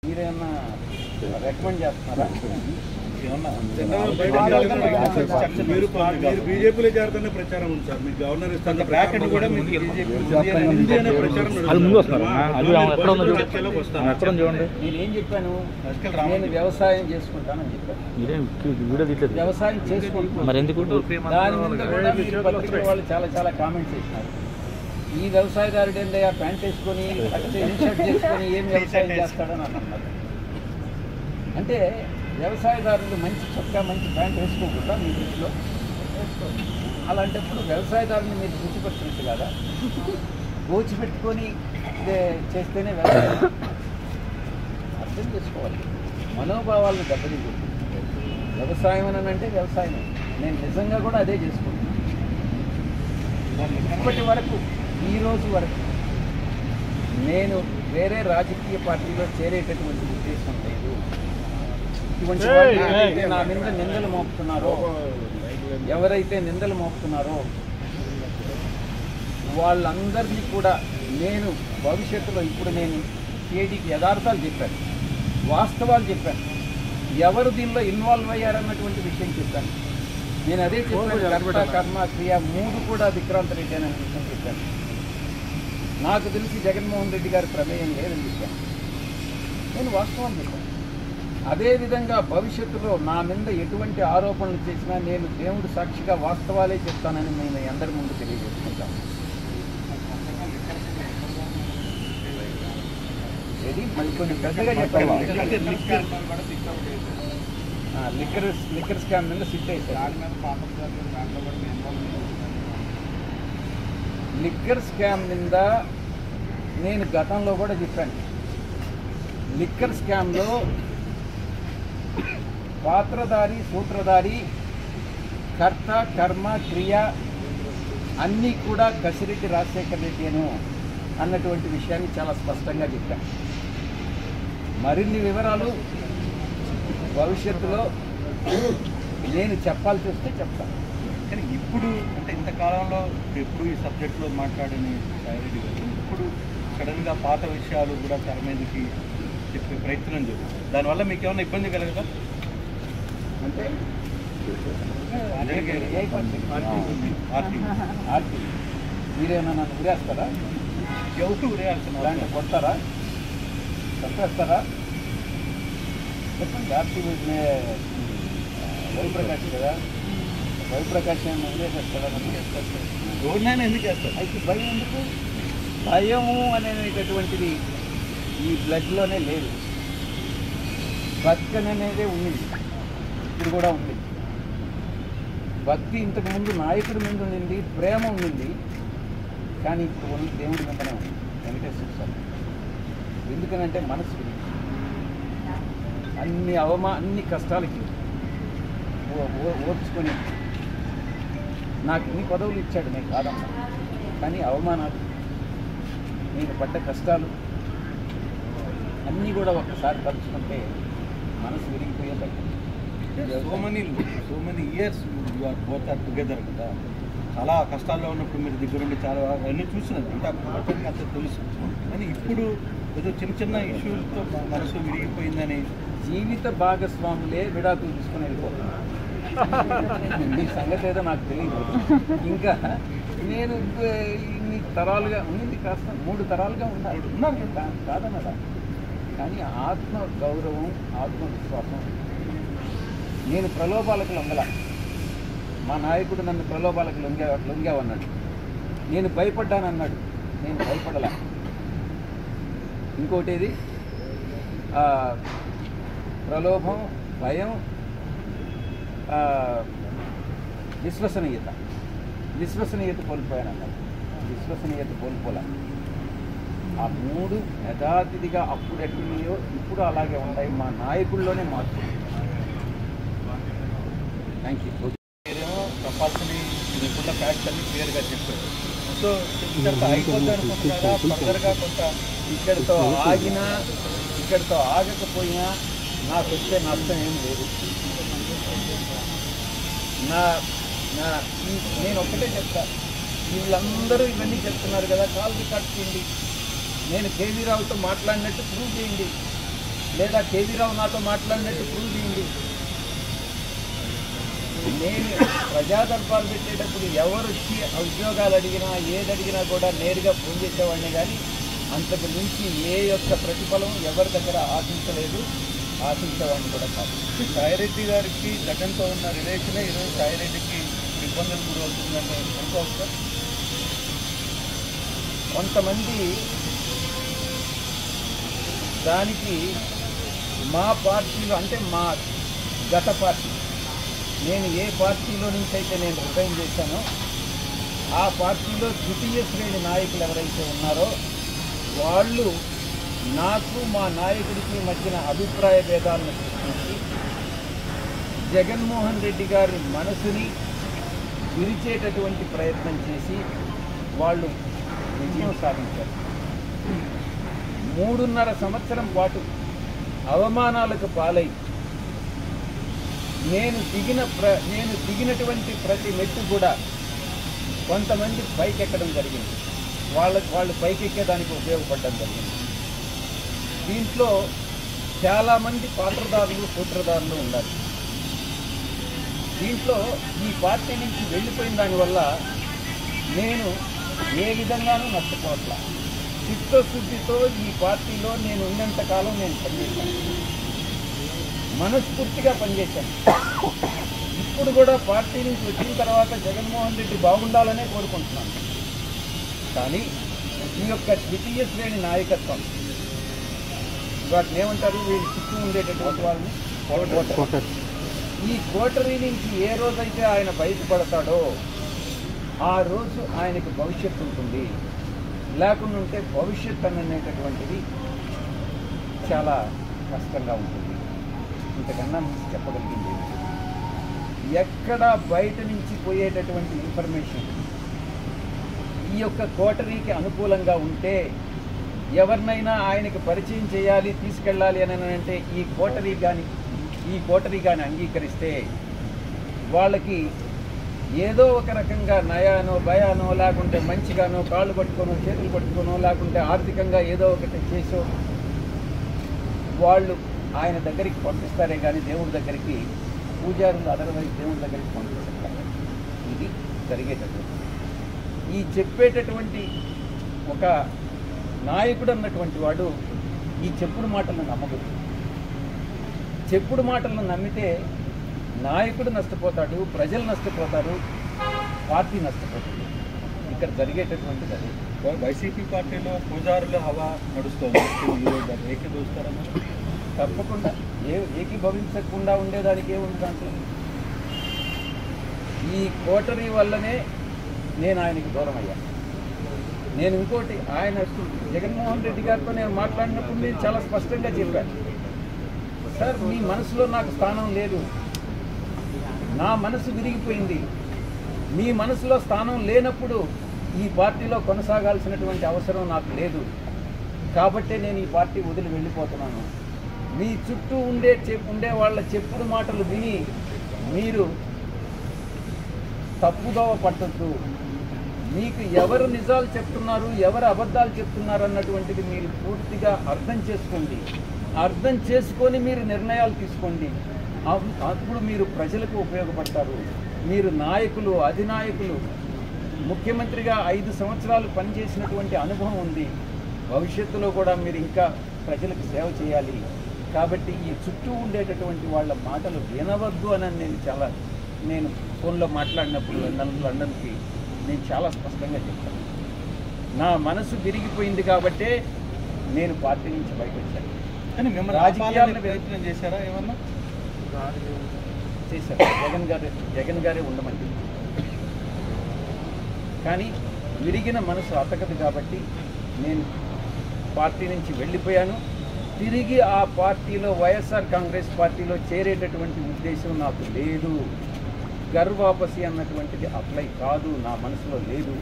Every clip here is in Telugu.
మీరేమన్నా రికమెండ్ చేస్తున్నారా? మీరు బీజేపీలో చేరుతున్న ప్రచారం ఉంది సార్. మీకు గవర్నర్ ఇస్తాను బ్రాకెట్ కూడా హిందీ అనే ప్రచారం చూడండి. నేనేం చెప్పాను? నేను వ్యవసాయం చేసుకుంటానని చెప్పాను. వ్యవసాయం చేసుకుంటాను. దాని మీద కూడా మీరు పత్రిక వాళ్ళు చాలా కామెంట్స్ చేసినారు. ఈ వ్యవసాయదారుడు ఏంటయ్యా ప్యాంట్ వేసుకొని ఇన్షర్ట్ చేసుకొని ఏం వ్యవసాయం చేస్తాడని అన్నారు. అంటే వ్యవసాయదారులు మంచి చొక్కా మంచి ప్యాంట్ వేసుకోకుండా మీ దృష్టిలో అలాంటప్పుడు వ్యవసాయదారుని మీరు గుర్తుపెట్టినట్టు కదా, గోచిపెట్టుకొని చేస్తేనే వ్యవసాయం అర్థం చేసుకోవాలి. మనోభావాలను దెబ్బతింటుంది. వ్యవసాయం అని అంటే వ్యవసాయం. నేను నిజంగా కూడా అదే చేసుకుంటున్నాను. ఇప్పటి వరకు ఈ రోజు వరకు నేను వేరే రాజకీయ పార్టీలో చేరేటటువంటి ఉద్దేశం లేదు. ఇటువంటి నా మీద నిందలు మోపుతున్నారో, ఎవరైతే నిందలు మోపుతున్నారో వాళ్ళందరినీ కూడా నేను భవిష్యత్తులో ఇప్పుడు నేను కేడీకి యథార్థాలు చెప్పాను, వాస్తవాలు చెప్పాను, ఎవరు దీనిలో ఇన్వాల్వ్ అయ్యారన్నటువంటి విషయం చెప్పాను. నేను అదే చెప్పాను. కర్మ క్రియ మూడు కూడా విక్రాంత్ రెడ్డి అనే విషయం చెప్పాను. నాకు తెలిసి జగన్మోహన్ రెడ్డి గారి ప్రమేయం లేదని చెప్పాను. నేను వాస్తవం చెప్పాను. అదేవిధంగా భవిష్యత్తులో నా మీద ఎటువంటి ఆరోపణలు చేసినా నేను దేవుడు సాక్షిగా వాస్తవాలే చెప్తానని మేము అందరి ముందు తెలియజేసుకుంటాను. ఇది మరి కొన్ని పెద్దగా చెప్పాను. లిక్కర్ స్కామ్ మీద సిట్ వేశారు. లిక్కర్ స్కామ్ మీద నేను గతంలో కూడా చెప్పాను. లిక్కర్ స్కామ్లో పాత్రధారి సూత్రధారి కర్త కర్మ క్రియ అన్నీ కూడా కసిరెడ్డి రాజశేఖర రెడ్డిను అన్నటువంటి విషయాన్ని చాలా స్పష్టంగా చెప్పాను. మరిన్ని వివరాలు భవిష్యత్తులో నేను చెప్పాల్సి వస్తే చెప్తాను. కానీ ఇప్పుడు అంటే ఇంతకాలంలో ఎప్పుడు ఈ సబ్జెక్టులో మాట్లాడని సాయిరెడ్డి గారు ఇప్పుడు సడన్గా పాత విషయాలు కూడా తెర మీదకి చెప్పే ప్రయత్నం చేస్తారు. దానివల్ల మీకు ఏమైనా ఇబ్బంది కలగదా? అంటే మీరేమన్నా నన్ను ఉరేస్తారా? ఎవరు ఉరేయాల్సిన అలాంటి కొడతారా, చంపేస్తారా? చెప్పండి. ఆర్టీ రవిప్రకాష్ కదా, రవిప్రకాష్ ఏమన్నా ఉరేసేస్తాడా? ఎవరినైనా ఎందుకు వేస్తారు? అయితే భయం ఎందుకు? భయము అనేటటువంటిది ఈ బ్లడ్లోనే లేదు. భక్తి అనేదే ఉండింది, ఇప్పుడు కూడా ఉంది. భక్తి ఇంతకుముందు నాయకుడి మీద ఉండింది, ప్రేమ ఉండింది. కానీ ఇప్పుడు ఉన్న దేవుడి మీదనే ఉంది, వెంకటేశ్వర స్వామి. ఎందుకనంటే మనసు అన్ని కష్టాలకి ఓర్చుకొని నాకు ఎన్ని పదవులు ఇచ్చాడు, నేను కాదమ్మా. కానీ అవమానాలు, నేను పడ్డ కష్టాలు అన్నీ కూడా ఒక్కసారి తలుచుకుంటే మనసు విరిగిపోయే బయట. So many years you are both are together కదా. చాలా కష్టాల్లో ఉన్నప్పుడు మీరు దగ్గరుండి చాలా అన్నీ చూసినారు, అంటే అంత తెలుసు. కానీ ఇప్పుడు ఏదో చిన్న ఇష్యూలతో మనసు విరిగిపోయిందని జీవిత భాగస్వాములే విడాకులు తీసుకుని వెళ్ళిపోతున్నారు. మీ సంగతి ఏదో నాకు తెలియదు. ఇంకా నేను ఇన్ని తరాలుగా ఉండింది, కాస్త 3 తరాలుగా ఉన్నారు కాదన్నదా. కానీ ఆత్మ గౌరవం, ఆత్మవిశ్వాసం. నేను ప్రలోభాలకు లొంగల. మా నాయకుడు నన్ను ప్రలోభాలకు లొంగావన్నాడు. నేను భయపడ్డానన్నాడు, నేను భయపడలా. ఇంకోటి ప్రలోభం, భయం, విశ్వసనీయత కోల్పోయానన్నాడు. విశ్వసనీయత కోల్పోలే. ఆ 3 యథాతిథిగా అప్పుడు ఎట్లున్నాయో ఇప్పుడు అలాగే ఉంటాయి. మా నాయకుల్లోనే మార్పు. Thank you. మీరేమో చెప్పాల్సింది మీకున్న ఫ్యాక్ట్స్ అన్ని క్లియర్గా చెప్పారు. సో ఇంతటితో అయిపోద్ది అనుకుంటున్నారా? ఫర్దర్గా కొంత ఇక్కడితో ఆగినా ఇక్కడితో ఆగకపోయినా నాకు వచ్చే నష్టం ఏం లేదు. నేను ఒక్కటే చెప్తా, వీళ్ళందరూ ఇవన్నీ చెప్తున్నారు కదా, కాల్ రికార్డ్ చేయండి. నేను కేవీ రావుతో మాట్లాడినట్టు ప్రూవ్ చేయండి. లేదా కేవీ రావు నాతో మాట్లాడినట్టు ప్రూవ్ చేయండి. నేను ప్రజా దర్బారు పెట్టేటప్పుడు ఎవరు వచ్చి ఉద్యోగాలు అడిగినా ఏది అడిగినా కూడా నేరుగా ఫోన్ చేసేవాడిని, కానీ అంతకు మించి ఏ యొక్క ప్రతిఫలం ఎవరి దగ్గర ఆశించలేదు, ఆశించేవాడిని కూడా కాదు. సాయిరెడ్డి గారికి జగన్తో ఉన్న రిలేషనే ఈరోజు సాయిరెడ్డికి ఇబ్బందులు గురవుతుందని అనుకోవచ్చు. కొంతమంది దానికి మా పార్టీలో, అంటే మా గత పార్టీ, నేను ఏ పార్టీలో నుంచి అయితే నేను రిజైన్ చేశానో ఆ పార్టీలో ద్వితీయ శ్రేణి నాయకులు ఎవరైతే ఉన్నారో వాళ్ళు నాకు మా నాయకుడికి మధ్యన అభిప్రాయ భేదాలను సృష్టించి జగన్మోహన్ రెడ్డి గారి మనసుని విరిచేటటువంటి ప్రయత్నం చేసి వాళ్ళు విజయం సాధించారు. 3.5 సంవత్సరం పాటు అవమానాలకు పాలై నేను దిగినటువంటి ప్రతి మెట్టు కూడా కొంతమంది పైకెక్కడం జరిగింది, వాళ్ళు పైకెక్కేదానికి ఉపయోగపడడం జరిగింది. దీంట్లో చాలామంది పాత్రదారులు సూత్రధారులు ఉన్నారు. దీంట్లో ఈ పార్టీ నుంచి వెళ్ళిపోయిన దానివల్ల నేను ఏ విధంగానూ నష్టపోట్ల. చిత్తశుద్ధితో ఈ పార్టీలో నేను ఉన్నంతకాలం నేను పనిచేశాను, మనస్ఫూర్తిగా పనిచేశాను. ఇప్పుడు కూడా పార్టీ నుంచి వచ్చిన తర్వాత జగన్మోహన్ రెడ్డి బాగుండాలనే కోరుకుంటున్నాను. కానీ ఈ యొక్క ద్వితీయ శ్రేణి నాయకత్వం, వాటిని ఏమంటారు, వీళ్ళు చుట్టూ ఉండేటటువంటి వాళ్ళని కోటరీ. ఈ కోటరీ నుంచి ఏ రోజైతే ఆయన బయటపడతాడో ఆ రోజు ఆయనకు భవిష్యత్తు ఉంటుంది. లేకుండా ఉంటే భవిష్యత్తు అనేటటువంటిది చాలా కష్టంగా ఉంటుంది. ఇంతకన్నా చెప్పగలిగింది ఎక్కడ బయట నుంచి పోయేటటువంటి ఇన్ఫర్మేషన్ ఈ యొక్క కోటరీకి అనుకూలంగా ఉంటే, ఎవరినైనా ఆయనకి పరిచయం చేయాలి, తీసుకెళ్ళాలి అని అంటే ఈ కోటరీ కానీ అంగీకరిస్తే వాళ్ళకి ఏదో ఒక రకంగా నయానో భయానో, లేకుంటే మంచిగానో కాళ్ళు పట్టుకోనో చేతులు పట్టుకోనో, లేకుంటే ఆర్థికంగా ఏదో ఒకటి చేసో వాళ్ళు ఆయన దగ్గరికి పంపిస్తారే కానీ దేవుడి దగ్గరికి, పూజారులు అదర్వైజ్ దేవుడి దగ్గరికి పంపిస్తారు. ఇది జరిగేటటువంటి ఈ చెప్పేటటువంటి ఒక నాయకుడు అన్నటువంటి వాడు ఈ చెప్పుడు మాటలను నమ్మకూడదు. చెప్పుడు మాటలను నమ్మితే నాయకుడు నష్టపోతాడు, ప్రజలు నష్టపోతారు, పార్టీ నష్టపోతుంది. ఇక్కడ జరిగేటటువంటిది అదే. వైసీపీ పార్టీలో పూజారుల హవా నడుస్తుంది, ఏకీభవిస్తారన్నా? తప్పకుండా ఏకీభవించకుండా ఉండేదానికి ఏముంది దాంట్లో? ఈ కోటరీ వల్లనే నేను ఆయనకి దూరం అయ్యాను. నేను ఇంకోటి, ఆయన జగన్మోహన్ రెడ్డి గారితో నేను మాట్లాడినప్పుడు నేను చాలా స్పష్టంగా చెప్పాను, సార్ మీ మనసులో నాకు స్థానం లేదు, నా మనసు విరిగిపోయింది. మీ మనసులో స్థానం లేనప్పుడు ఈ పార్టీలో కొనసాగాల్సినటువంటి అవసరం నాకు లేదు. కాబట్టే నేను ఈ పార్టీ వదిలి వెళ్ళిపోతున్నాను. మీ చుట్టూ ఉండే వాళ్ళ చెప్పుడు మాటలు విని మీరు తప్పుదోవ పట్టద్దు. మీకు ఎవరు నిజాలు చెప్తున్నారు, ఎవరు అబద్ధాలు చెప్తున్నారు అన్నటువంటిది మీరు పూర్తిగా అర్థం చేసుకోండి. అర్థం చేసుకొని మీరు నిర్ణయాలు తీసుకోండి. అప్పుడు మీరు ప్రజలకు ఉపయోగపడతారు. మీరు నాయకులు, అధినాయకులు, ముఖ్యమంత్రిగా 5 సంవత్సరాలు పనిచేసినటువంటి అనుభవం ఉంది. భవిష్యత్తులో కూడా మీరు ఇంకా ప్రజలకు సేవ చేయాలి. కాబట్టి ఈ చుట్టూ ఉండేటటువంటి వాళ్ళ మాటలు వినవద్దు అని నేను ఫోన్లో మాట్లాడినప్పుడు లండన్కి నేను చాలా స్పష్టంగా చెప్తాను. నా మనసు విరిగిపోయింది కాబట్టే నేను పార్టీ నుంచి బయటకు వచ్చాను. కానీ మిమ్మల్ని రాజకీయాలను ప్రయత్నం చేశారా? ఏమన్నా చేశారు. జగన్ గారే ఉండమంది. కానీ విరిగిన మనసు అతకదు కాబట్టి నేను పార్టీ నుంచి వెళ్ళిపోయాను. తిరిగి ఆ పార్టీలో, వైఎస్ఆర్ కాంగ్రెస్ పార్టీలో చేరేటటువంటి ఉద్దేశం నాకు లేదు. గర్వాపసి అన్నటువంటిది అప్లై కాదు, నా మనసులో లేదు.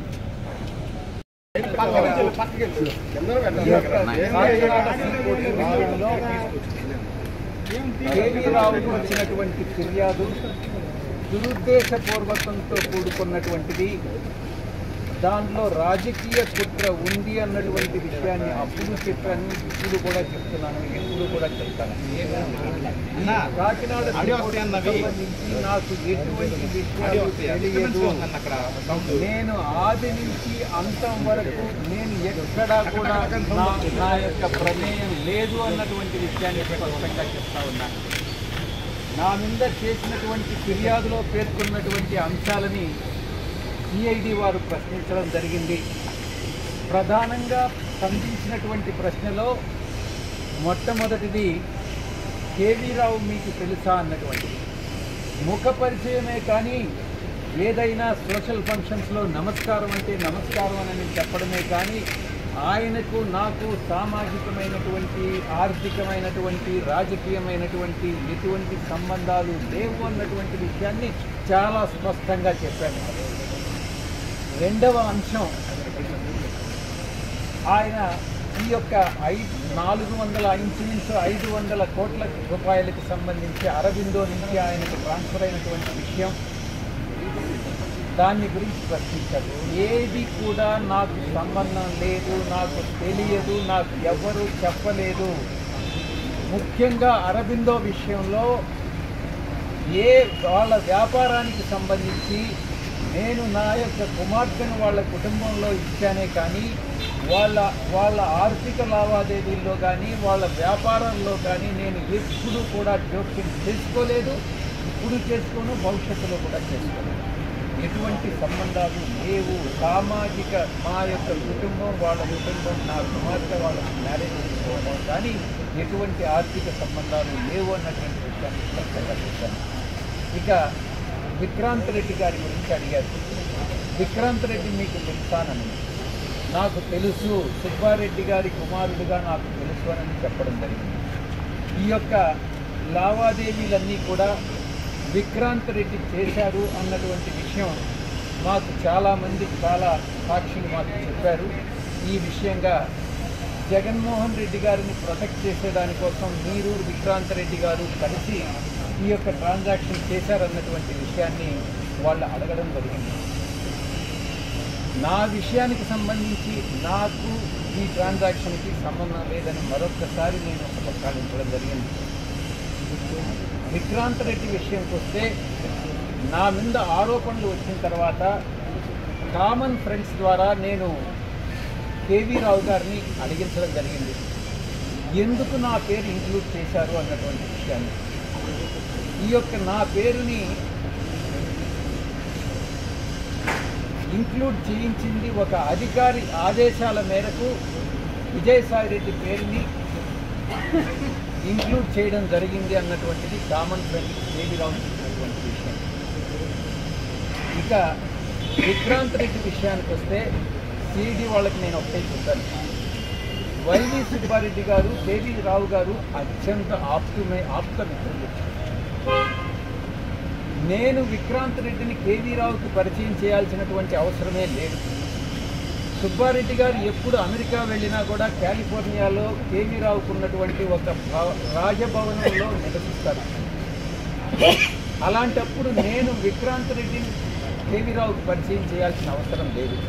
కేవీ రావుకు వచ్చినటువంటి ఫిర్యాదు దురుద్దేశపూర్వకంతో కూడుకున్నటువంటిది. దాంట్లో రాజకీయ కుట్ర ఉంది అన్నటువంటి విషయాన్ని అప్పుడు చెప్పాను, ఇప్పుడు కూడా చెప్తున్నాను, ఎప్పుడు కూడా చెప్తాను. కాకినాడ సంబంధించి నాకు ఎటువంటి విషయాలు తెలియదు. నేను ఆది నుంచి అంతం వరకు నేను ఎక్కడా కూడా నా యొక్క ప్రమేయం లేదు అన్నటువంటి విషయాన్ని స్పష్టంగా చెప్తా ఉన్నాను. నా మీద చేసినటువంటి ఫిర్యాదులో పేర్కొన్నటువంటి అంశాలని సిఐడి వారు ప్రశ్నించడం జరిగింది. ప్రధానంగా సంధించినటువంటి ప్రశ్నలో మొట్టమొదటిది కేవీ రావు మీకు తెలుసా అన్నటువంటిది. ముఖ పరిచయమే కానీ ఏదైనా సోషల్ ఫంక్షన్స్లో నమస్కారం అంటే నమస్కారం అని చెప్పడమే కానీ ఆయనకు నాకు సామాజికమైనటువంటి, ఆర్థికమైనటువంటి, రాజకీయమైనటువంటి ఎటువంటి సంబంధాలు లేవు అన్నటువంటి విషయాన్ని చాలా స్పష్టంగా చెప్పాను. రెండవ అంశం, ఆయన ఈ యొక్క 400 ఇంచుమించు 500 కోట్ల రూపాయలకు సంబంధించి అరబిందో నుంచి ఆయనకు ట్రాన్స్ఫర్ అయినటువంటి విషయం, దాన్ని గురించి ప్రశ్నించారు. ఏది కూడా నాకు సంబంధం లేదు, నాకు తెలియదు, నాకు ఎవరు చెప్పలేదు. ముఖ్యంగా అరబిందో విషయంలో వాళ్ళ వ్యాపారానికి సంబంధించి నేను నా యొక్క కుమార్తెను వాళ్ళ కుటుంబంలో ఇచ్చానే కానీ వాళ్ళ ఆర్థిక లావాదేవీల్లో కానీ వాళ్ళ వ్యాపారంలో కానీ నేను ఎప్పుడూ కూడా జోక్యం చేసుకోలేదు, ఇప్పుడు చేసుకోను, భవిష్యత్తులో కూడా చేసుకోలేదు. ఎటువంటి సంబంధాలు లేవు. సామాజిక మా యొక్క కుటుంబం, వాళ్ళ కుటుంబం, నా కుమార్తె వాళ్ళకి మ్యారేజ్ చేసుకోవడం కానీ ఎటువంటి ఆర్థిక సంబంధాలు లేవు అన్నటువంటి విషయాన్ని స్పష్టంగా చెప్పాను. ఇక విక్రాంత్ రెడ్డి గారి గురించి అడిగారు. విక్రాంత్ రెడ్డి మీకు తెలుసానని. నాకు తెలుసు, సుబ్బారెడ్డి గారి కుమారుడిగా నాకు తెలుసు అని చెప్పడం జరిగింది. ఈ యొక్క లావాదేవీలన్నీ కూడా విక్రాంత్ రెడ్డి చేశారు అన్నటువంటి విషయం మాకు చాలామంది చాలా సాక్షులు మాకు చెప్పారు. ఈ విషయంగా జగన్మోహన్ రెడ్డి గారిని ప్రొటెక్ట్ చేసేదానికోసం మీరు విక్రాంత్ రెడ్డి గారు కలిసి ఈ యొక్క ట్రాన్సాక్షన్ చేశారన్నటువంటి విషయాన్ని వాళ్ళు అడగడం జరిగింది. నా విషయానికి సంబంధించి నాకు ఈ ట్రాన్సాక్షన్కి సంబంధం లేదని మరొకసారి నేను ప్రస్తావించడం జరిగింది. విక్రాంత్ రెడ్డి విషయంకి వస్తే నా మీద ఆరోపణలు వచ్చిన తర్వాత కామన్ ఫ్రెండ్స్ ద్వారా నేను కేవీ రావు గారిని అడిగించడం జరిగింది. ఎందుకు నా పేరు ఇంక్లూడ్ చేశారు అన్నటువంటి విషయాన్ని. ఈ యొక్క నా పేరుని ఇంక్లూడ్ చేయించింది ఒక అధికారి ఆదేశాల మేరకు విజయసాయిరెడ్డి పేరుని ఇంక్లూడ్ చేయడం జరిగింది అన్నటువంటిది కామన్ ఫ్రెండ్ కేవీ రావు చెప్పినటువంటి విషయం. ఇక విక్రాంత్ రెడ్డి విషయానికి వస్తే సిఐడి వాళ్ళకి నేను ఒకటే చెప్పాను. వైవి సుబ్బారెడ్డి గారు, కేవీ రావు గారు అత్యంత ఆప్త మిత్రులు. నేను విక్రాంత్ రెడ్డిని కేవీ రావుకి పరిచయం చేయాల్సినటువంటి అవసరమే లేదు. సుబ్బారెడ్డి గారు ఎప్పుడు అమెరికా వెళ్ళినా కూడా కాలిఫోర్నియాలో కేవీ రావుకు ఉన్నటువంటి ఒక రాజభవనంలో నివసిస్తారు. అలాంటప్పుడు నేను విక్రాంత్ రెడ్డిని కేవీ రావుకి పరిచయం చేయాల్సిన అవసరం లేదు.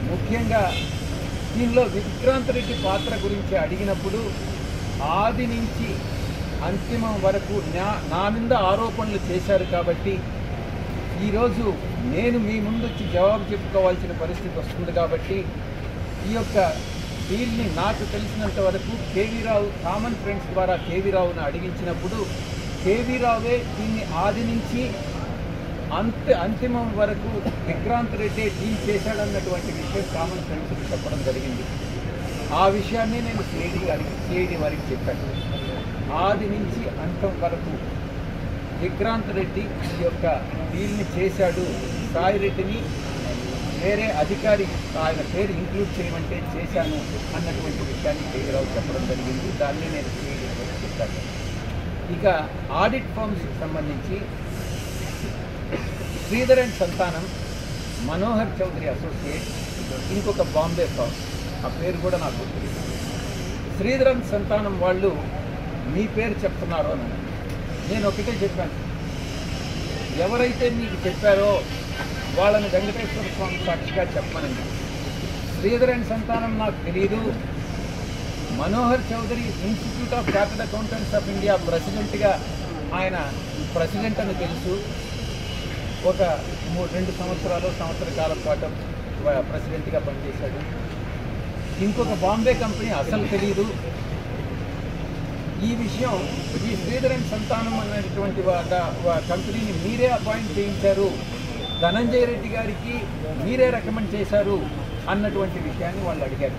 ముఖ్యంగా దీనిలో విక్రాంత్ రెడ్డి పాత్ర గురించి అడిగినప్పుడు ఆది నుంచి అంతిమం వరకు నా మీద ఆరోపణలు చేశారు కాబట్టి ఈరోజు నేను మీ ముందు వచ్చి జవాబు చెప్పుకోవాల్సిన పరిస్థితి వస్తుంది. కాబట్టి ఈ యొక్క డీల్ని నాకు తెలిసినంత వరకు కేవీ రావు కామన్ ఫ్రెండ్స్ ద్వారా కేవీ రావును అడిగించినప్పుడు కేవీ రావే దీన్ని ఆది నుంచి అంతిమం వరకు విక్రాంత్ రెడ్డి డీల్ చేశాడన్నటువంటి విషయం కామన్ ఫ్రెండ్స్కి చెప్పడం జరిగింది. ఆ విషయాన్ని నేను సిఐడి వారికి చెప్పాను. ఆది నుంచి అంతం వరకు విక్రాంత్ రెడ్డి ఈ యొక్క డీల్ని చేశాడు, సాయిరెడ్డిని వేరే అధికారి ఆయన పేరు ఇంక్లూడ్ చేయమంటే చేశాను అన్నటువంటి విషయాన్ని కేవీరావు చెప్పడం జరిగింది. దాన్ని నేను సిఐడి వారికి చెప్పాను. ఇక ఆడిట్ ఫర్మ్స్కి సంబంధించి శ్రీధర్ అండ్ సంతానం, మనోహర్ చౌదరి అసోసియేట్, ఇంకొక బాంబే ఫర్మ్, ఆ పేరు కూడా నాకు గుర్తుంది. శ్రీధర్ అండ్ సంతానం వాళ్ళు మీ పేరు చెప్తున్నారు అని నేను ఒకటే చెప్పాను. ఎవరైతే మీకు చెప్పారో వాళ్ళని వెంకటేశ్వర స్వామి సాక్షిగా చెప్పమనండి. శ్రీధర్ అండ్ సంతానం నాకు తెలియదు. Manohar Chaudhary institute of chartered accountants of India ప్రెసిడెంట్గా ఆయన ప్రెసిడెంట్ అని తెలుసు. ఒక 2 సంవత్సరాలు సంవత్సర కాలం పాటు ప్రెసిడెంట్గా పనిచేశాడు. ఇంకొక బాంబే కంపెనీ అసలు తెలియదు. ఈ విషయం ఈ శ్రీధర్ అండ్ సంతానం అనేటువంటి కంపెనీని మీరే అపాయింట్ చేయించారు, ధనంజయ రెడ్డి గారికి మీరే రికమెండ్ చేశారు అన్నటువంటి విషయాన్ని వాళ్ళు అడిగారు.